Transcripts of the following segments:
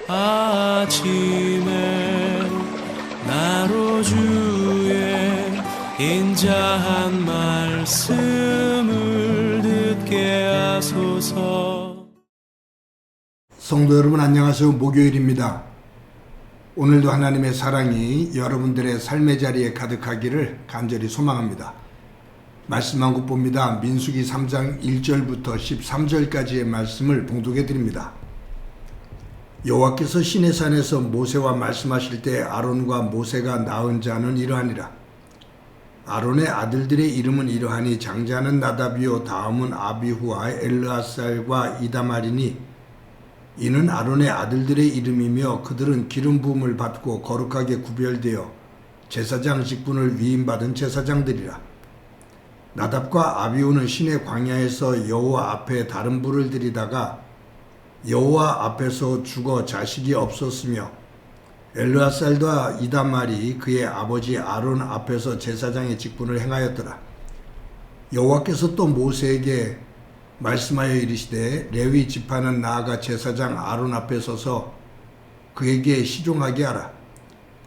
아침에 나로 주의 인자한 말씀을 듣게 하소서. 성도 여러분 안녕하세요. 목요일입니다. 오늘도 하나님의 사랑이 여러분들의 삶의 자리에 가득하기를 간절히 소망합니다. 말씀 한 곳 봅니다. 민수기 3장 1절부터 13절까지의 말씀을 봉독해 드립니다. 여호와께서 시내산에서 모세와 말씀하실 때 아론과 모세가 낳은 자는 이러하니라. 아론의 아들들의 이름은 이러하니 장자는 나답이요 다음은 아비후와 엘르아살과 이다말이니 이는 아론의 아들들의 이름이며 그들은 기름 부음을 받고 거룩하게 구별되어 제사장 직분을 위임받은 제사장들이라. 나답과 아비후는 시내 광야에서 여호와 앞에 다른 불을 들이다가 여호와 앞에서 죽어 자식이 없었으며 엘르아살과 이다말이 그의 아버지 아론 앞에서 제사장의 직분을 행하였더라. 여호와께서 또 모세에게 말씀하여 이르시되 레위 지파는 나아가 제사장 아론 앞에 서서 그에게 시종하게 하라.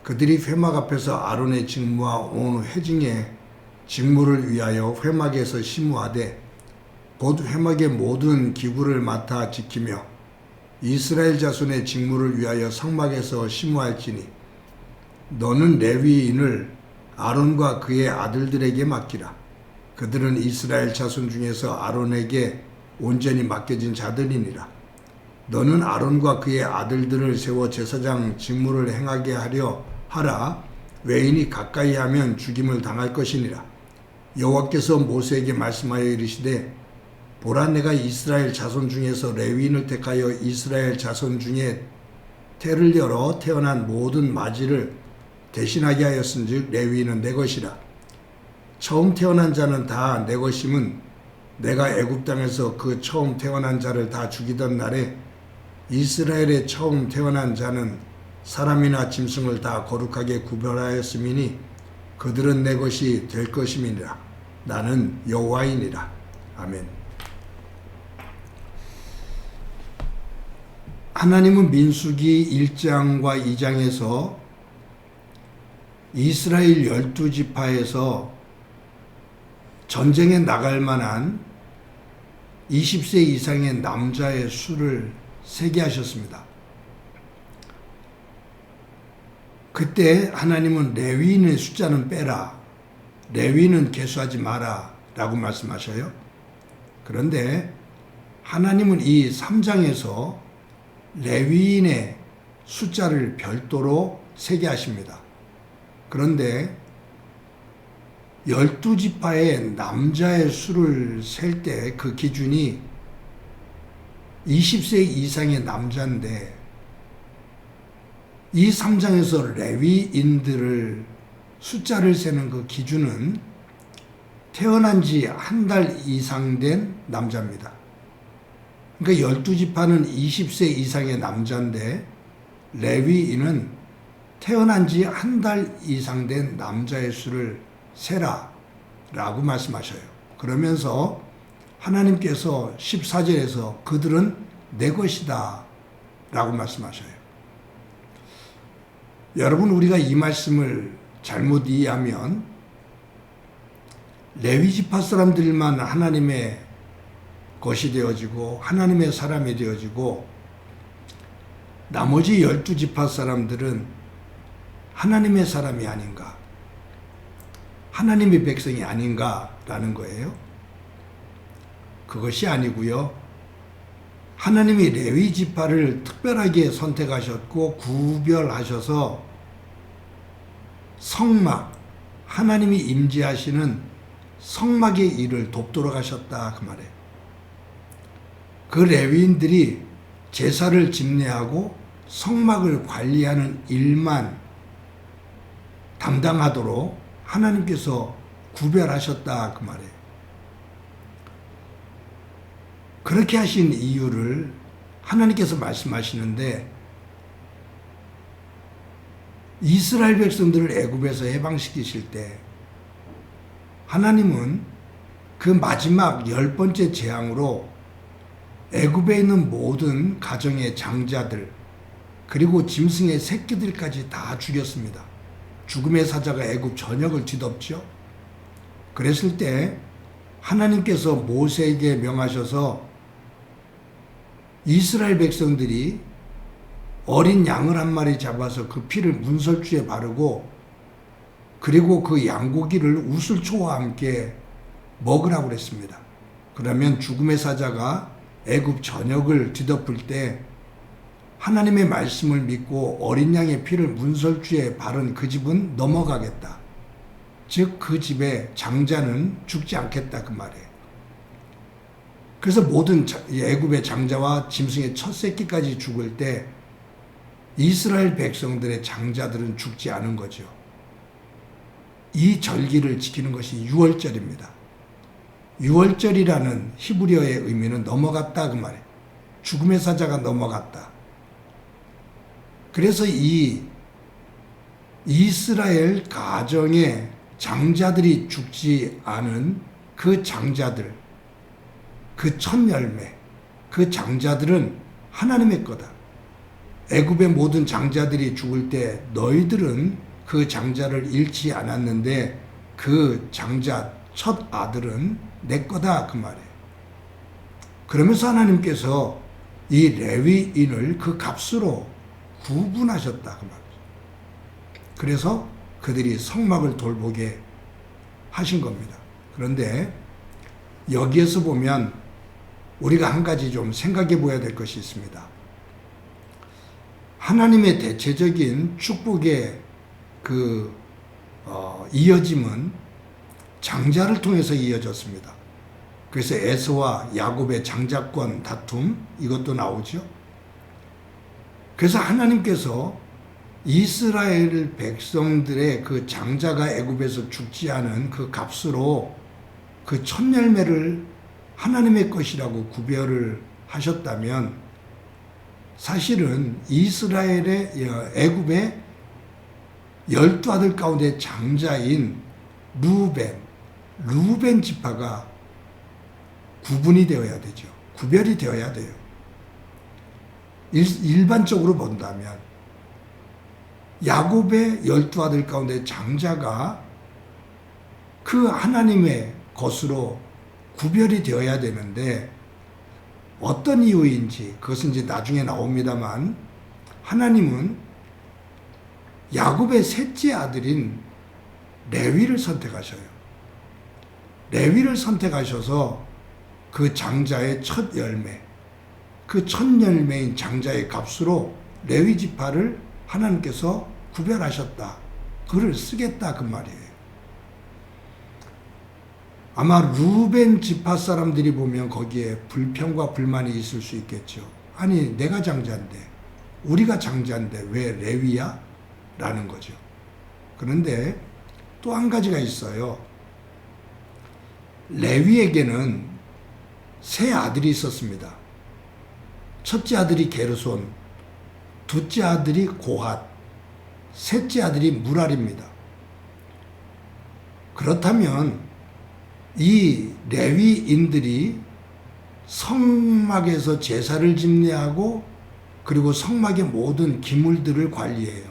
그들이 회막 앞에서 아론의 직무와 온 회중의 직무를 위하여 회막에서 심무하되 곧 회막의 모든 기구를 맡아 지키며 이스라엘 자손의 직무를 위하여 성막에서 심무할지니 너는 레위인을 아론과 그의 아들들에게 맡기라. 그들은 이스라엘 자손 중에서 아론에게 온전히 맡겨진 자들이니라. 너는 아론과 그의 아들들을 세워 제사장 직무를 행하게 하려 하라. 외인이 가까이 하면 죽임을 당할 것이니라. 여호와께서 모세에게 말씀하여 이르시되 보라 내가 이스라엘 자손 중에서 레위인을 택하여 이스라엘 자손 중에 태를 열어 태어난 모든 마지를 대신하게 하였은즉 레위인은 내 것이라. 처음 태어난 자는 다 내 것임은 내가 애굽 땅에서 그 처음 태어난 자를 다 죽이던 날에 이스라엘의 처음 태어난 자는 사람이나 짐승을 다 거룩하게 구별하였음이니 그들은 내 것이 될 것임이니라. 나는 여호와이니라. 아멘. 하나님은 민수기 1장과 2장에서 이스라엘 12지파에서 전쟁에 나갈 만한 20세 이상의 남자의 수를 세게 하셨습니다. 그때 하나님은 레위인의 숫자는 빼라, 레위인은 계수하지 마라 라고 말씀하셔요. 그런데 하나님은 이 3장에서 레위인의 숫자를 별도로 세게 하십니다. 그런데 12지파의 남자의 수를 셀 때 그 기준이 20세 이상의 남자인데 이 3장에서 레위인들을 숫자를 세는 그 기준은 태어난 지 한 달 이상 된 남자입니다. 그러니까 12지파는 20세 이상의 남자인데 레위인은 태어난 지 한 달 이상 된 남자의 수를 세라 라고 말씀하셔요. 그러면서 하나님께서 14절에서 그들은 내 것이다 라고 말씀하셔요. 여러분, 우리가 이 말씀을 잘못 이해하면 레위지파 사람들만 하나님의 것이 되어지고 하나님의 사람이 되어지고 나머지 12지파 사람들은 하나님의 사람이 아닌가, 하나님의 백성이 아닌가라는 거예요. 그것이 아니고요. 하나님이 레위지파를 특별하게 선택하셨고 구별하셔서 성막, 하나님이 임재하시는 성막의 일을 돕도록 하셨다 그 말이에요. 그 레위인들이 제사를 집례하고 성막을 관리하는 일만 담당하도록 하나님께서 구별하셨다 그 말이에요. 그렇게 하신 이유를 하나님께서 말씀하시는데 이스라엘 백성들을 애굽에서 해방시키실 때 하나님은 그 마지막 10번째 재앙으로 애굽에 있는 모든 가정의 장자들, 그리고 짐승의 새끼들까지 다 죽였습니다. 죽음의 사자가 애굽 전역을 뒤덮죠. 그랬을 때 하나님께서 모세에게 명하셔서 이스라엘 백성들이 어린 양을 한 마리 잡아서 그 피를 문설주에 바르고 그리고 그 양고기를 우슬초와 함께 먹으라고 그랬습니다. 그러면 죽음의 사자가 애굽 전역을 뒤덮을 때 하나님의 말씀을 믿고 어린 양의 피를 문설주에 바른 그 집은 넘어가겠다. 즉 그 집의 장자는 죽지 않겠다 그 말이에요. 그래서 모든 애굽의 장자와 짐승의 첫 새끼까지 죽을 때 이스라엘 백성들의 장자들은 죽지 않은 거죠. 이 절기를 지키는 것이 유월절입니다. 유월절이라는 히브리어의 의미는 넘어갔다 그 말이에요. 죽음의 사자가 넘어갔다. 그래서 이 이스라엘 가정의 장자들이 죽지 않은 그 장자들, 그 첫 열매, 그 장자들은 하나님의 거다. 애굽의 모든 장자들이 죽을 때 너희들은 그 장자를 잃지 않았는데 그 장자 첫 아들은 내 거다 그 말이에요. 그러면서 하나님께서 이 레위인을 그 값으로 구분하셨다 그 말이에요. 그래서 그들이 성막을 돌보게 하신 겁니다. 그런데 여기에서 보면 우리가 한 가지 좀 생각해 보아야 될 것이 있습니다. 하나님의 대체적인 축복의 이어짐은 장자를 통해서 이어졌습니다. 그래서 에서와 야곱의 장자권 다툼 이것도 나오죠. 그래서 하나님께서 이스라엘 백성들의 그 장자가 애굽에서 죽지 않은 그 값으로 그 첫 열매를 하나님의 것이라고 구별을 하셨다면 사실은 이스라엘의 애굽의 12아들 가운데 장자인 루벤 지파가 구분이 되어야 되죠. 구별이 되어야 돼요. 일반적으로 본다면 야곱의 12아들 가운데 장자가 그 하나님의 것으로 구별이 되어야 되는데 어떤 이유인지 그것은 이제 나중에 나옵니다만 하나님은 야곱의 셋째 아들인 레위를 선택하셔요. 레위를 선택하셔서 그 장자의 첫 열매, 그 첫 열매인 장자의 값으로 레위 지파를 하나님께서 구별하셨다. 그를 쓰겠다 그 말이에요. 아마 루벤 지파 사람들이 보면 거기에 불평과 불만이 있을 수 있겠죠. 아니 내가 장자인데 우리가 장자인데 왜 레위야? 라는 거죠. 그런데 또 한 가지가 있어요. 레위에게는 세 아들이 있었습니다. 첫째 아들이 게르손, 둘째 아들이 고핫, 셋째 아들이 무랄입니다. 그렇다면 이 레위인들이 성막에서 제사를 집례하고 그리고 성막의 모든 기물들을 관리해요.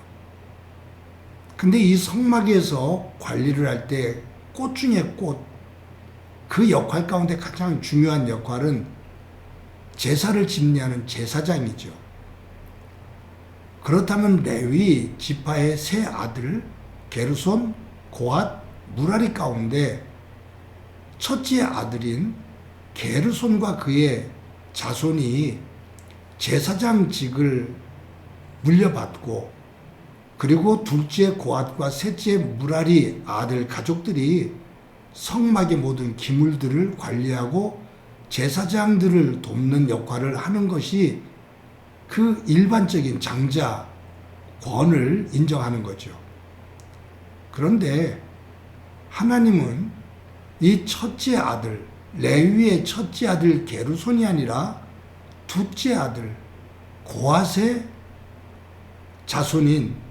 근데 이 성막에서 관리를 할 때 꽃 중에 꽃, 그 역할 가운데 가장 중요한 역할은 제사를 집례하는 제사장이죠. 그렇다면 레위 지파의 세 아들 게르손, 고핫, 무라리 가운데 첫째 아들인 게르손과 그의 자손이 제사장직을 물려받고 그리고 둘째 고핫과 셋째 무라리 아들 가족들이 성막의 모든 기물들을 관리하고 제사장들을 돕는 역할을 하는 것이 그 일반적인 장자권을 인정하는 거죠. 그런데 하나님은 이 첫째 아들, 레위의 첫째 아들 게르손이 아니라 둘째 아들 고핫의 자손인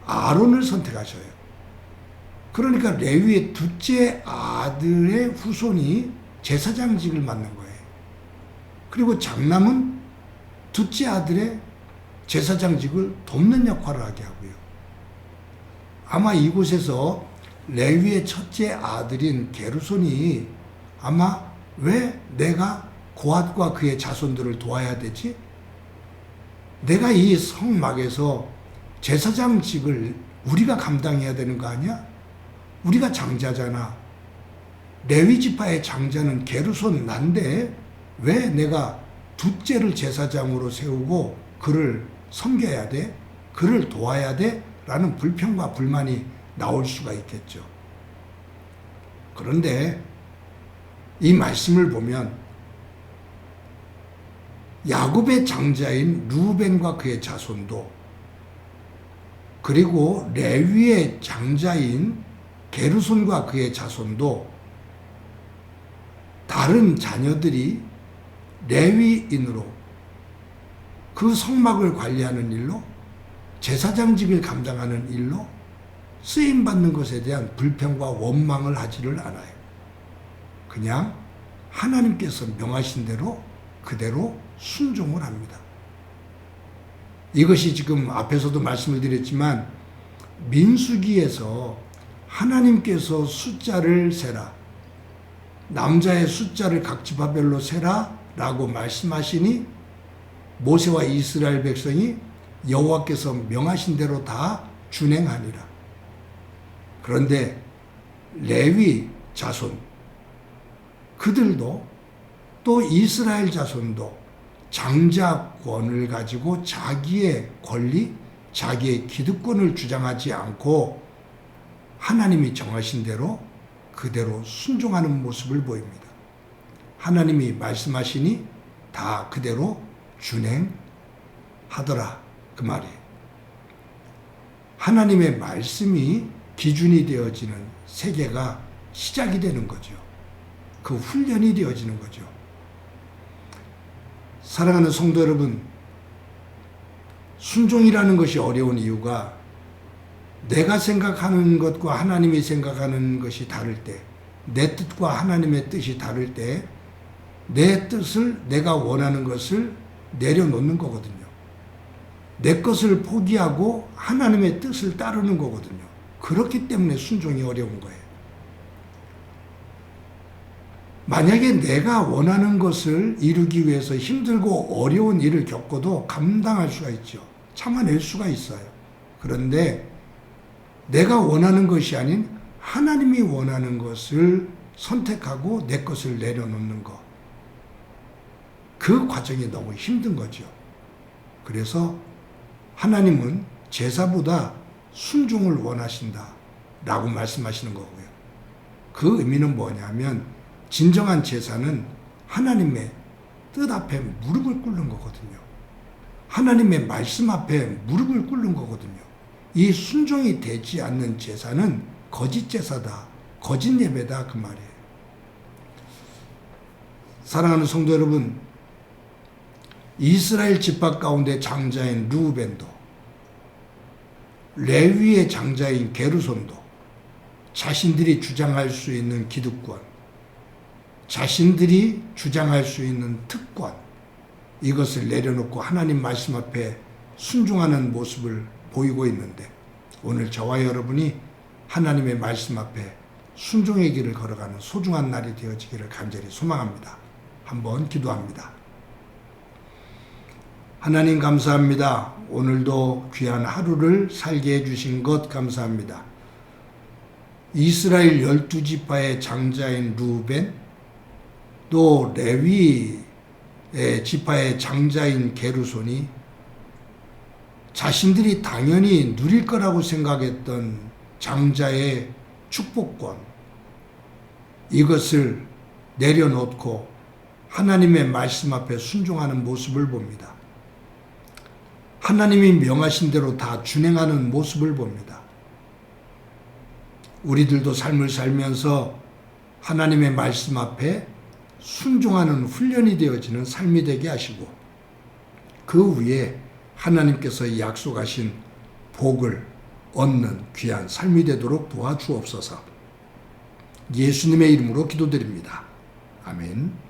아론을 선택하셔요. 그러니까 레위의 둘째 아들의 후손이 제사장직을 맡는 거예요. 그리고 장남은 둘째 아들의 제사장직을 돕는 역할을 하게 하고요. 아마 이곳에서 레위의 첫째 아들인 게르손이 아마 왜 내가 고핫과 그의 자손들을 도와야 되지? 내가 이 성막에서 제사장직을 우리가 감당해야 되는 거 아니야? 우리가 장자잖아. 레위 지파의 장자는 게르손 난데 왜 내가 둘째를 제사장으로 세우고 그를 섬겨야 돼? 그를 도와야 돼? 라는 불평과 불만이 나올 수가 있겠죠. 그런데 이 말씀을 보면 야곱의 장자인 루벤과 그의 자손도 그리고 레위의 장자인 게르손과 그의 자손도 다른 자녀들이 레위인으로 그 성막을 관리하는 일로 제사장직을 감당하는 일로 쓰임받는 것에 대한 불평과 원망을 하지를 않아요. 그냥 하나님께서 명하신 대로 그대로 순종을 합니다. 이것이 지금 앞에서도 말씀을 드렸지만 민수기에서 하나님께서 숫자를 세라, 남자의 숫자를 각 지파별로 세라 라고 말씀하시니 모세와 이스라엘 백성이 여호와께서 명하신 대로 다 준행하니라. 그런데 레위 자손 그들도 또 이스라엘 자손도 장자권을 가지고 자기의 권리, 자기의 기득권을 주장하지 않고 하나님이 정하신 대로 그대로 순종하는 모습을 보입니다. 하나님이 말씀하시니 다 그대로 준행하더라 그 말이에요. 하나님의 말씀이 기준이 되어지는 세계가 시작이 되는 거죠. 그 훈련이 되어지는 거죠. 사랑하는 성도 여러분, 순종이라는 것이 어려운 이유가 내가 생각하는 것과 하나님이 생각하는 것이 다를 때, 내 뜻과 하나님의 뜻이 다를 때 내 뜻을, 내가 원하는 것을 내려놓는 거거든요. 내 것을 포기하고 하나님의 뜻을 따르는 거거든요. 그렇기 때문에 순종이 어려운 거예요. 만약에 내가 원하는 것을 이루기 위해서 힘들고 어려운 일을 겪어도 감당할 수가 있죠. 참아낼 수가 있어요. 그런데 내가 원하는 것이 아닌 하나님이 원하는 것을 선택하고 내 것을 내려놓는 것. 그 과정이 너무 힘든 거죠. 그래서 하나님은 제사보다 순종을 원하신다 라고 말씀하시는 거고요. 그 의미는 뭐냐면 진정한 제사는 하나님의 뜻 앞에 무릎을 꿇는 거거든요. 하나님의 말씀 앞에 무릎을 꿇는 거거든요. 이 순종이 되지 않는 제사는 거짓 제사다, 거짓 예배다 그 말이에요. 사랑하는 성도 여러분, 이스라엘 지파 가운데 장자인 르우벤도 레위의 장자인 게르손도 자신들이 주장할 수 있는 기득권, 자신들이 주장할 수 있는 특권, 이것을 내려놓고 하나님 말씀 앞에 순종하는 모습을 보이고 있는데 오늘 저와 여러분이 하나님의 말씀 앞에 순종의 길을 걸어가는 소중한 날이 되어지기를 간절히 소망합니다. 한번 기도합니다. 하나님 감사합니다. 오늘도 귀한 하루를 살게 해주신 것 감사합니다. 이스라엘 12지파의 장자인 르우벤, 또 레위의 지파의 장자인 게르손이 자신들이 당연히 누릴 거라고 생각했던 장자의 축복권, 이것을 내려놓고 하나님의 말씀 앞에 순종하는 모습을 봅니다. 하나님이 명하신 대로 다 준행하는 모습을 봅니다. 우리들도 삶을 살면서 하나님의 말씀 앞에 순종하는 훈련이 되어지는 삶이 되게 하시고 그 위에 하나님께서 약속하신 복을 얻는 귀한 삶이 되도록 도와주옵소서. 예수님의 이름으로 기도드립니다. 아멘.